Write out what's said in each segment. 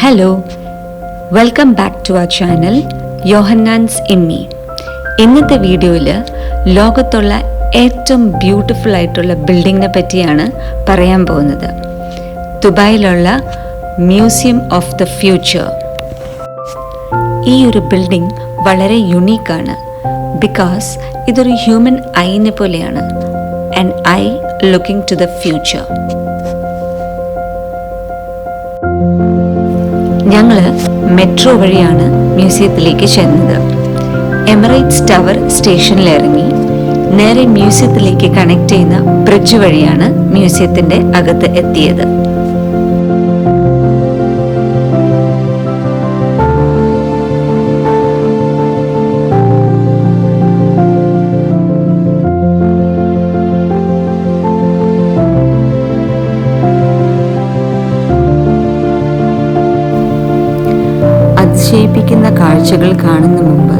Hello, welcome back to our channel Yohannan's Immi. ഇന്നത്തെ വീഡിയോയിൽ ലോകത്തുള്ള ഏറ്റവും ബ്യൂട്ടിഫുൾ ആയിട്ടുള്ള ബിൽഡിങ്ങിനെ പറ്റിയാണ് പറയാൻ പോകുന്നത്. ദുബായിലുള്ള മ്യൂസിയം ഓഫ് ദ ഫ്യൂച്ചർ. ഈ ഒരു ബിൽഡിംഗ് വളരെ യുണീക്കാണ്. ബിക്കോസ് ഇതൊരു ഹ്യൂമൻ ഐനെ പോലെയാണ്. An AI looking to the future. ഞങ്ങൾ മെട്രോ വഴിയാണ് മ്യൂസിയത്തിലേക്ക് ചെന്നത്. എമിറേറ്റ്സ് ടവർ സ്റ്റേഷനിൽ ഇറങ്ങി നേരെ മ്യൂസിയത്തിലേക്ക് കണക്ട് ചെയ്യുന്ന ബ്രിഡ്ജ് വഴിയാണ് മ്യൂസിയത്തിൻ്റെ അകത്ത് എത്തിയത്. അതിശയിപ്പിക്കുന്ന കാഴ്ചകൾ കാണുന്ന മുമ്പ്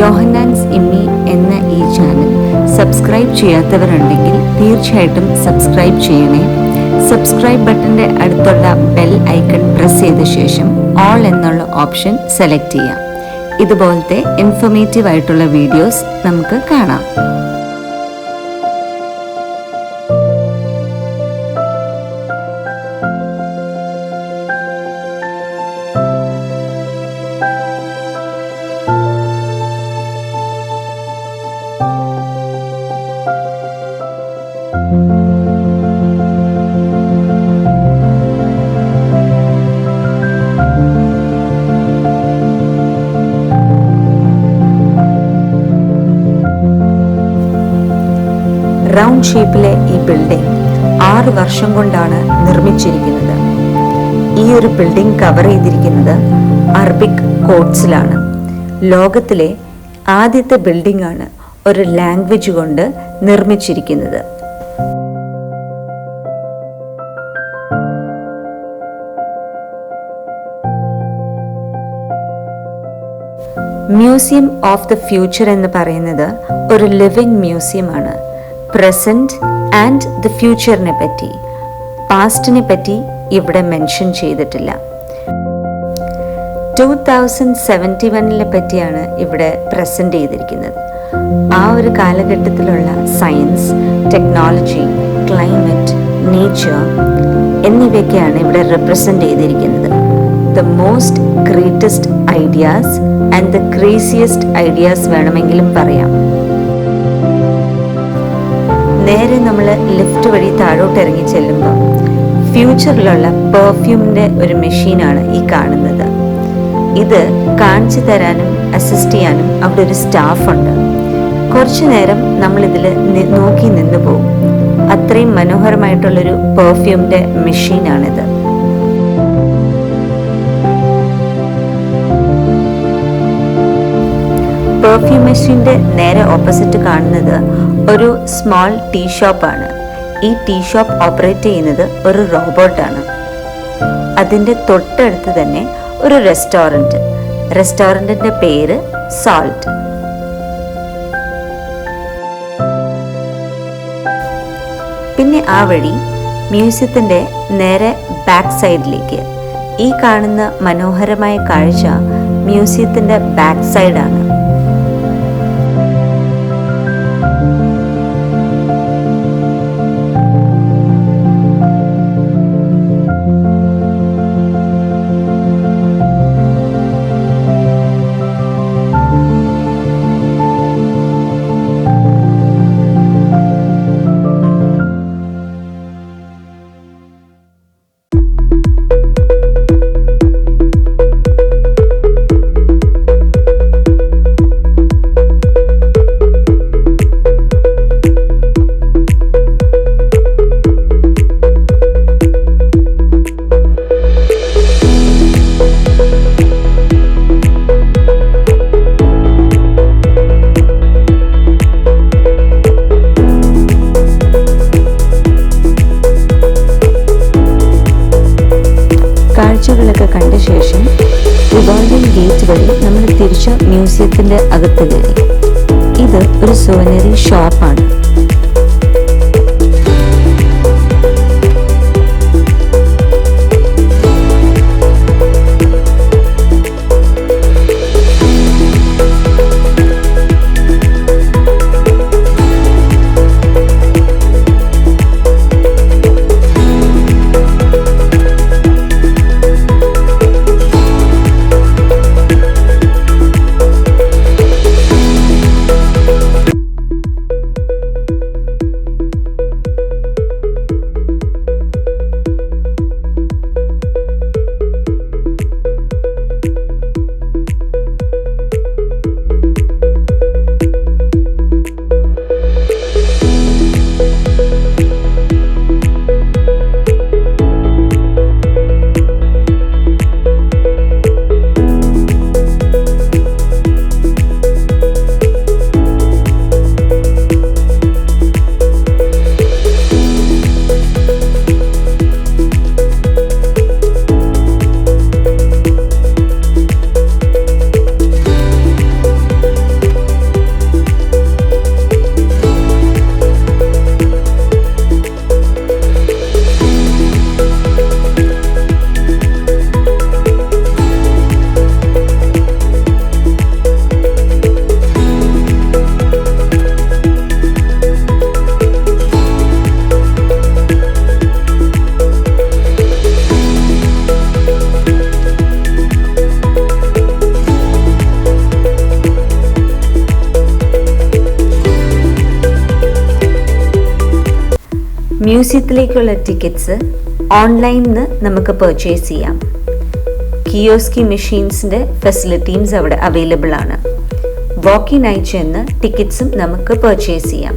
യോഹന്നാൻസ് ഇമ്മി എന്ന ഈ ചാനൽ സബ്സ്ക്രൈബ് ചെയ്യാത്തവരുണ്ടെങ്കിൽ തീർച്ചയായിട്ടും സബ്സ്ക്രൈബ് ചെയ്യണേ. സബ്സ്ക്രൈബ് ബട്ടൻ്റെ അടുത്തുള്ള ബെൽ ഐക്കൺ പ്രസ് ചെയ്ത ശേഷം ഓൾ എന്നുള്ള ഓപ്ഷൻ സെലക്ട് ചെയ്യാം. ഇതുപോലത്തെ ഇൻഫോർമേറ്റീവ് ആയിട്ടുള്ള വീഡിയോസ് നമുക്ക് കാണാം. റൗണ്ട് ഷേപ്പിലെ ഈ ബിൽഡിംഗ് 6 വർഷം കൊണ്ടാണ് നിർമ്മിച്ചിരിക്കുന്നത്. ഈ ഒരു ബിൽഡിംഗ് കവർ ചെയ്തിരിക്കുന്നത് അറബിക് കോഡ്സിലാണ്. ലോകത്തിലെ ആദ്യത്തെ ബിൽഡിംഗ് ആണ് ഒരു ലാംഗ്വേജ് കൊണ്ട് നിർമ്മിച്ചിരിക്കുന്നത്. മ്യൂസിയം ഓഫ് ദ ഫ്യൂച്ചർ എന്ന് പറയുന്നത് ഒരു ലിവിംഗ് മ്യൂസിയം ആണ്. പ്രസന്റ് ആൻഡ് ദ ഫ്യൂച്ചറിനെ പറ്റി, പാസ്റ്റിനെ പറ്റി ഇവിടെ മെൻഷൻ ചെയ്തിട്ടില്ല. 2071 പറ്റിയാണ് ഇവിടെ പ്രസന്റ് ചെയ്തിരിക്കുന്നത്. ആ ഒരു കാലഘട്ടത്തിലുള്ള സയൻസ്, ടെക്നോളജി, ക്ലൈമറ്റ്, നേച്ചർ എന്നിവയൊക്കെയാണ് ഇവിടെ റെപ്രസെന്റ് ചെയ്തിരിക്കുന്നത്. The most greatest ideas and the craziest ideas വേണമെങ്കിലും പറയാം. നേരെ നമ്മൾ ലിഫ്റ്റ് വഴി താഴോട്ട് ഇറങ്ങി ചെല്ലുമ്പോൾ ഫ്യൂച്ചറിലുള്ള പെർഫ്യൂമിൻ്റെ ഒരു മെഷീനാണ് ഈ കാണുന്നത്. ഇത് കാണിച്ചു തരാനും അസിസ്റ്റ് ചെയ്യാനും അവിടെ ഒരു സ്റ്റാഫുണ്ട്. കുറച്ചു നേരം നമ്മളിതിൽ നോക്കി നിന്ന് പോകും. അത്രയും മനോഹരമായിട്ടുള്ളൊരു പെർഫ്യൂമിൻ്റെ മെഷീനാണിത്. പെർഫ്യൂം മെഷീൻ്റെ നേരെ ഓപ്പോസിറ്റ് കാണുന്നത് ഒരു സ്മോൾ ടീ ഷോപ്പാണ്. ഈ ടീ ഷോപ്പ് ഓപ്പറേറ്റ് ചെയ്യുന്നത് ഒരു റോബോട്ടാണ്. അതിൻ്റെ തൊട്ടടുത്ത് തന്നെ ഒരു റെസ്റ്റോറൻറ്റിൻ്റെ പേര് സാൾട്ട്. പിന്നെ ആ വഴി മ്യൂസിയത്തിൻ്റെ നേരെ ബാക്ക് സൈഡിലേക്ക്. ഈ കാണുന്ന മനോഹരമായ കാഴ്ച മ്യൂസിയത്തിൻ്റെ ബാക്ക് സൈഡാണ്. കാഴ്ചകളൊക്കെ കണ്ട ശേഷം റിവോൾവിംഗ് ഗേറ്റ് വഴി നമ്മൾ തിരിച്ച് മ്യൂസിയത്തിൻ്റെ അകത്ത് കയറി. ഇത് ഒരു സുവനറി ഷോപ്പാണ്. മ്യൂസിയത്തിലേക്കുള്ള ടിക്കറ്റ്സ് ഓൺലൈനിൽ നിന്ന് നമുക്ക് പർച്ചേസ് ചെയ്യാം. കിയോസ്കി മെഷീൻസിൻ്റെ ഫെസിലിറ്റീസ് അവിടെ അവൈലബിൾ ആണ്. വാക്കിൻ ആയി ചെന്ന് ടിക്കറ്റ്സും നമുക്ക് പർച്ചേസ് ചെയ്യാം.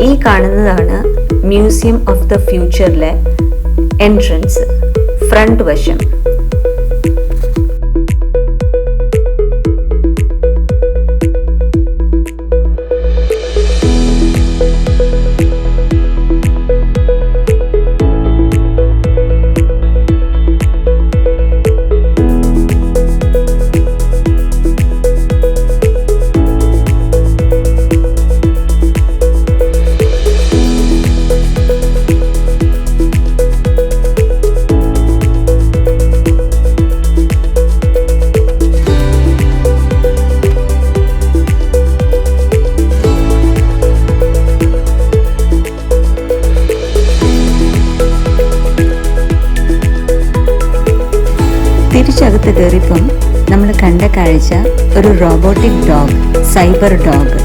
ഈ കാണുന്നതാണ് മ്യൂസിയം ഓഫ് ദ ഫ്യൂച്ചറിലെ എൻട്രൻസ്, ഫ്രണ്ട് വശം. തിരിച്ചകത്ത് കയറിയപ്പം നമ്മൾ കണ്ട കാഴ്ച ഒരു റോബോട്ടിക് ഡോഗ്, സൈബർ ഡോഗ്.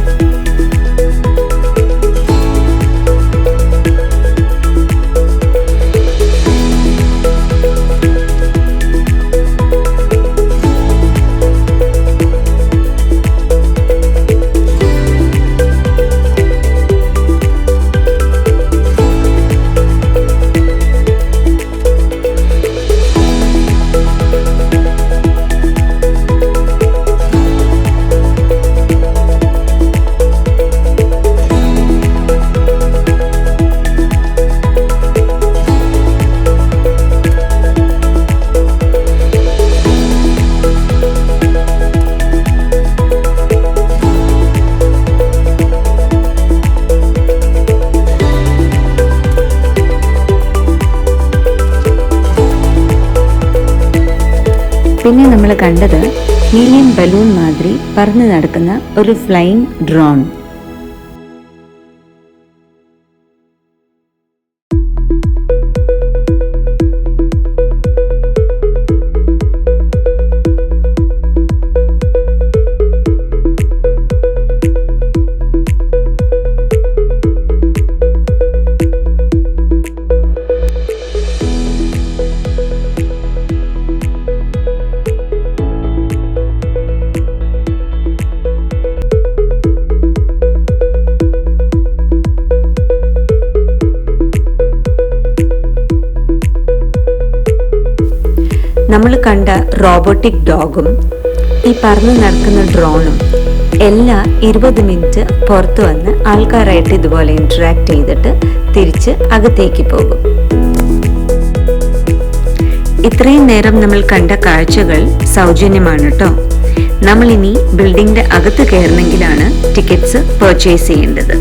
പിന്നെ നമ്മൾ കണ്ടത് ഹീലിയം ബലൂൺ മാതിരി പറന്ന് നടക്കുന്ന ഒരു ഫ്ലൈയിങ് ഡ്രോൺ. നമ്മൾ കണ്ട റോബോട്ടിക് ഡോഗും ഈ പറന്ന് നടക്കുന്ന ഡ്രോണും എല്ലാ 20 മിനിറ്റ് പുറത്തു വന്ന് ആൾക്കാരായിട്ട് ഇതുപോലെ ഇന്ററാക്ട് ചെയ്തിട്ട് തിരിച്ച് അകത്തേക്ക് പോകും. ഇത്രയും നേരം നമ്മൾ കണ്ട കാഴ്ചകൾ സൗജന്യമാണ് കേട്ടോ. നമ്മളിനി ബിൽഡിങ്ങിന്റെ അകത്ത് കയറണമെങ്കിലാണ് ടിക്കറ്റ്സ് പർച്ചേസ് ചെയ്യേണ്ടത്.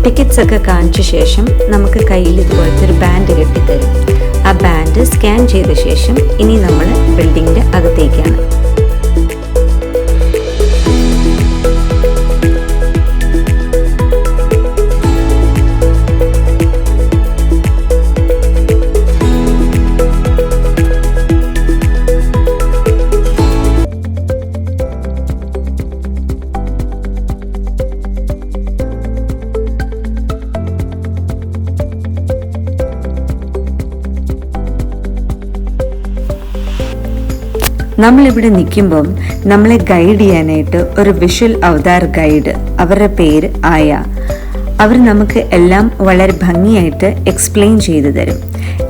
ടിക്കറ്റ്സ് ഒക്കെ കാണിച്ച ശേഷം നമുക്ക് കയ്യിൽ ഇതുപോലത്തെ ഒരു ബാൻഡ് കെട്ടിത്തരും. ആ ബാൻഡ് സ്കാൻ ചെയ്ത ശേഷം ഇനി നമ്മൾ ബിൽഡിങ്ങിന്റെ അകത്തേക്കാണ്. നമ്മളിവിടെ നിൽക്കുമ്പം നമ്മളെ ഗൈഡ് ചെയ്യാനായിട്ട് ഒരു വിഷ്വൽ അവതാർ ഗൈഡ്, അവരുടെ പേര് ആയ. അവർ നമുക്ക് എല്ലാം വളരെ ഭംഗിയായിട്ട് എക്സ്പ്ലെയിൻ ചെയ്തു തരും.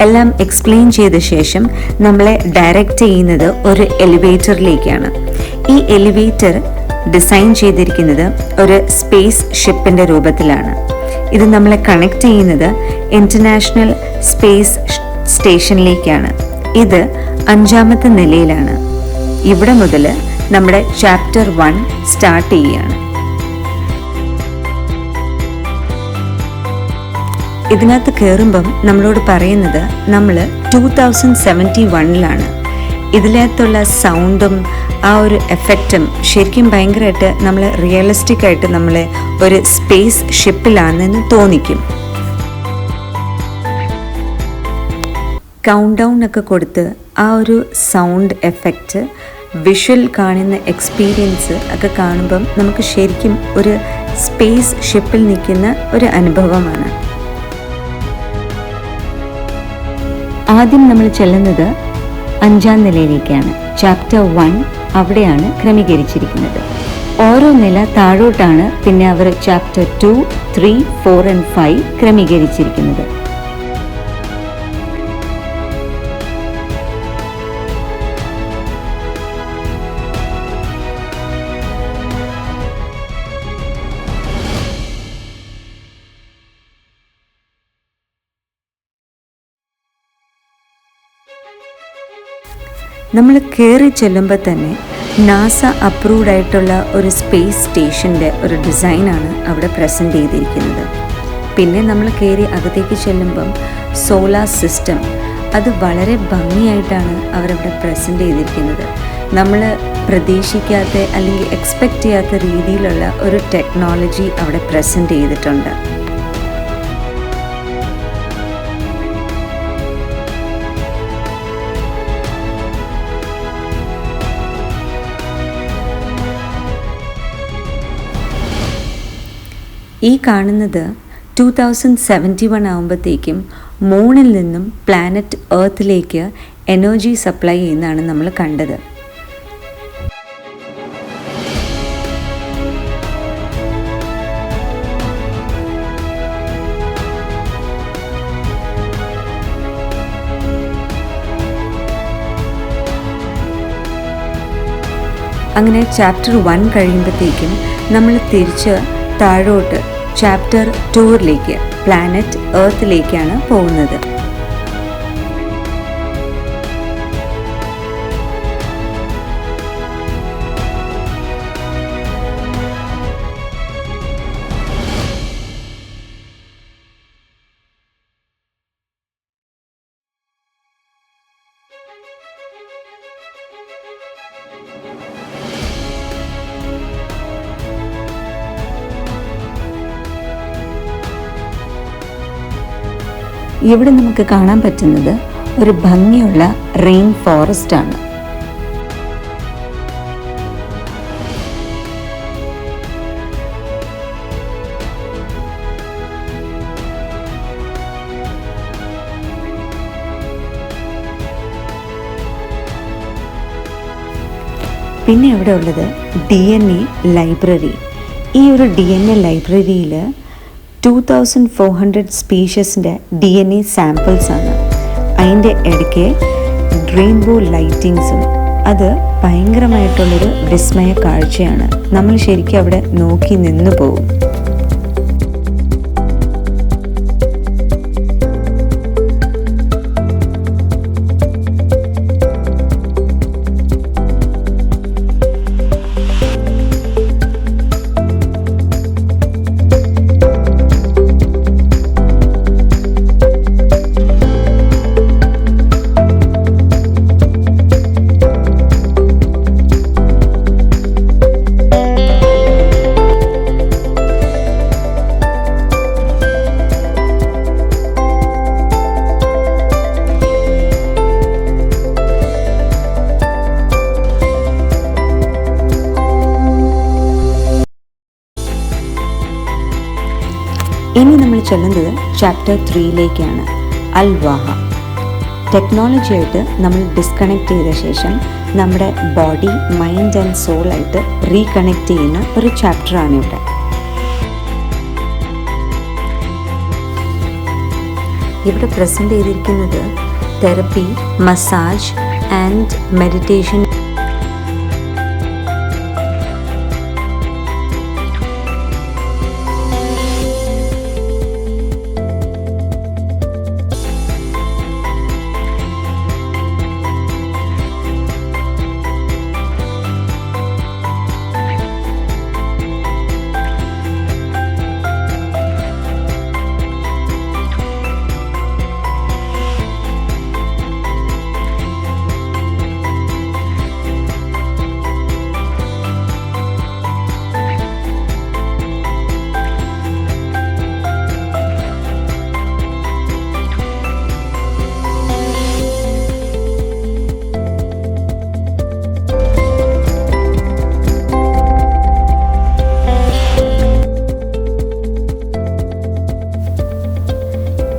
എല്ലാം എക്സ്പ്ലെയിൻ ചെയ്ത ശേഷം നമ്മളെ ഡയറക്റ്റ് ചെയ്യുന്നത് ഒരു എലിവേറ്ററിലേക്കാണ്. ഈ എലിവേറ്റർ ഡിസൈൻ ചെയ്തിരിക്കുന്നത് ഒരു സ്പേസ് ഷിപ്പിൻ്റെ രൂപത്തിലാണ്. ഇത് നമ്മളെ കണക്ട് ചെയ്യുന്നത് ഇന്റർനാഷണൽ സ്പേസ് സ്റ്റേഷനിലേക്കാണ്. ഇത് 5ാമത്തെ നിലയിലാണ്. ഇവിടെ മുതൽ നമ്മുടെ ചാപ്റ്റർ 1 സ്റ്റാർട്ട് ചെയ്യുകയാണ്. ഇതിനകത്ത് കയറുമ്പം നമ്മളോട് പറയുന്നത് നമ്മൾ 2071 ഇതിനകത്തുള്ള സൗണ്ടും ആ ഒരു എഫക്റ്റും ശരിക്കും ഭയങ്കരമായിട്ട് നമ്മൾ റിയലിസ്റ്റിക് ആയിട്ട് നമ്മളെ ഒരു സ്പേസ് ഷിപ്പിലാണെന്ന് തോന്നിക്കും. കൗണ്ട് ഡൗൺ ഒക്കെ കൊടുത്ത് ആ ഒരു സൗണ്ട് എഫക്റ്റ്, വിഷ്വൽ കാണുന്ന എക്സ്പീരിയൻസ് ഒക്കെ കാണുമ്പം നമുക്ക് ശരിക്കും ഒരു സ്പേസ് ഷിപ്പിൽ നിൽക്കുന്ന ഒരു അനുഭവമാണ്. ആദ്യം നമ്മൾ ചെല്ലുന്നത് 5ാം നിലയിലേക്കാണ്. ചാപ്റ്റർ 1 അവിടെയാണ് ക്രമീകരിച്ചിരിക്കുന്നത്. ഓരോ നില താഴോട്ടാണ് പിന്നെ അവർ ചാപ്റ്റർ 2, 3, 4 and 5 ക്രമീകരിച്ചിരിക്കുന്നത്. നമ്മൾ കയറി ചെല്ലുമ്പോൾ തന്നെ നാസ അപ്രൂവ്ഡ് ആയിട്ടുള്ള ഒരു സ്പേസ് സ്റ്റേഷൻ്റെ ഒരു ഡിസൈനാണ് അവിടെ പ്രസൻറ്റ് ചെയ്തിരിക്കുന്നത്. പിന്നെ നമ്മൾ കയറി അകത്തേക്ക് ചെല്ലുമ്പം സോളാർ സിസ്റ്റം അത് വളരെ ഭംഗിയായിട്ടാണ് അവരവിടെ പ്രസൻറ്റ് ചെയ്തിരിക്കുന്നത്. നമ്മൾ പ്രതീക്ഷിക്കാത്ത അല്ലെങ്കിൽ എക്സ്പെക്റ്റ് ചെയ്യാത്ത രീതിയിലുള്ള ഒരു ടെക്നോളജി അവിടെ പ്രസൻറ്റ് ചെയ്തിട്ടുണ്ട്. ഈ കാണുന്നത് 2071 ആകുമ്പോഴത്തേക്കും മൂണിൽ നിന്നും പ്ലാനറ്റ് എർത്തിലേക്ക് എനർജി സപ്ലൈ ചെയ്യുന്നതാണ് നമ്മൾ കണ്ടത്. അങ്ങനെ ചാപ്റ്റർ 1 കഴിയുമ്പോഴത്തേക്കും നമ്മൾ തിരിച്ച് താഴോട്ട് ചാപ്റ്റർ 2 പ്ലാനറ്റ് എർത്തിലേക്കാണ് പോകുന്നത്. ഇവിടെ നമുക്ക് കാണാൻ പറ്റുന്നത് ഒരു ഭംഗിയുള്ള റെയിൻ ഫോറസ്റ്റ് ആണ്. പിന്നെ ഇവിടെ ഉള്ളത് DNA ലൈബ്രറി. ഈ ഒരു DNA ലൈബ്രറിയിൽ 2400 സ്പീഷീസിൻ്റെ DNA സാമ്പിൾസാണ്. അതിൻ്റെ ഇടയ്ക്ക് റെയിൻബോ ലൈറ്റിങ്സും. അത് ഭയങ്കരമായിട്ടുള്ളൊരു വിസ്മയ കാഴ്ചയാണ്. നമ്മൾ ശരിക്കും അവിടെ നോക്കി നിന്നു പോകും. ഇനി നമ്മൾ ചെല്ലുന്നത് ചാപ്റ്റർ 3 അൽ-വാഹ. ടെക്നോളജിയായിട്ട് നമ്മൾ ഡിസ്കണക്ട് ചെയ്ത ശേഷം നമ്മുടെ ബോഡി, മൈൻഡ് ആൻഡ് സോളായിട്ട് റീകണക്ട് ചെയ്യുന്ന ഒരു ചാപ്റ്ററാണ് ഇവിടെ. ഇവിടെ പ്രസൻറ്റ് ചെയ്തിരിക്കുന്നത് തെറപ്പി, മസാജ് ആൻഡ് മെഡിറ്റേഷൻ.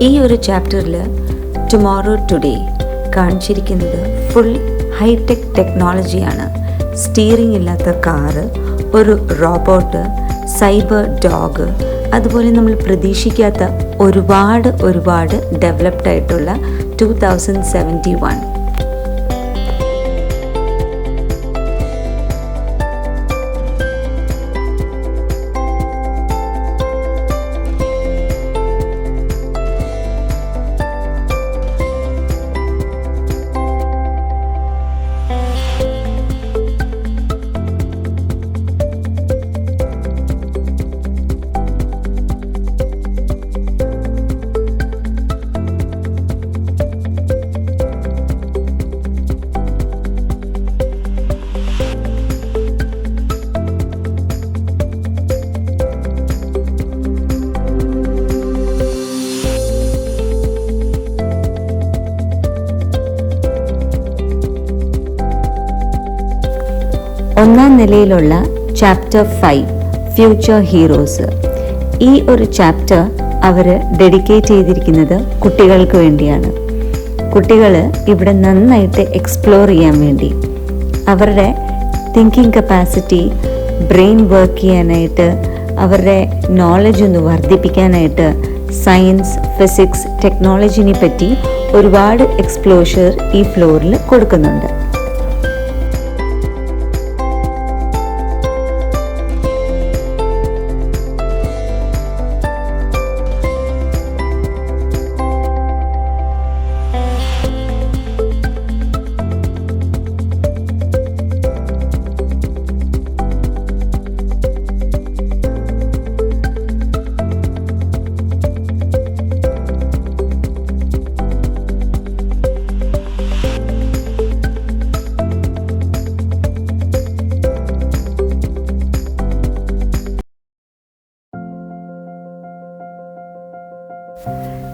ഈ ഒരു ചാപ്റ്ററിൽ ടുമോറോ ടുഡേ കാണിച്ചിരിക്കുന്നത് ഫുൾ ഹൈടെക് ടെക്നോളജിയാണ്. സ്റ്റീറിംഗ് ഇല്ലാത്ത കാറ്, ഒരു റോബോട്ട്, സൈബർ ഡോഗ്, അതുപോലെ നമ്മൾ പ്രതീക്ഷിക്കാത്ത ഒരുപാട് ഡെവലപ്ഡ് ആയിട്ടുള്ള 2071. ഒന്നാം നിലയിലുള്ള ചാപ്റ്റർ 5 ഫ്യൂച്ചർ ഹീറോസ്. ഈ ഒരു ചാപ്റ്റർ അവർ ഡെഡിക്കേറ്റ് ചെയ്തിരിക്കുന്നത് കുട്ടികൾക്ക് വേണ്ടിയാണ്. കുട്ടികൾ ഇവിടെ നന്നായിട്ട് എക്സ്പ്ലോർ ചെയ്യാൻ വേണ്ടി, അവരുടെ തിങ്കിങ് കപ്പാസിറ്റി, ബ്രെയിൻ വർക്ക് ചെയ്യാനായിട്ട്, അവരുടെ നോളജ് ഒന്ന് വർദ്ധിപ്പിക്കാനായിട്ട് സയൻസ്, ഫിസിക്സ്, ടെക്നോളജിനെ പറ്റി ഒരുപാട് എക്സ്പ്ലോഷർ ഈ ഫ്ലോറിൽ കൊടുക്കുന്നുണ്ട്.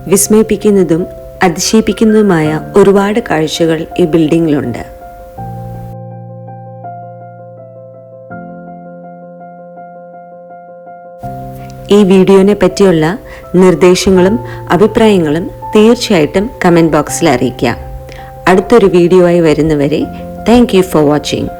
വിസ്മയിപ്പിക്കുന്നതും അതിശയിപ്പിക്കുന്നതുമായ ഒരുപാട് കാഴ്ചകൾ ഈ ബിൽഡിങ്ങിലുണ്ട്. ഈ വീഡിയോനെ പറ്റിയുള്ള നിർദ്ദേശങ്ങളും അഭിപ്രായങ്ങളും തീർച്ചയായിട്ടും കമൻറ്റ് ബോക്സിൽ അറിയിക്കാം. അടുത്തൊരു വീഡിയോ ആയി വരുന്നവരെ താങ്ക് യു ഫോർ വാച്ചിങ്.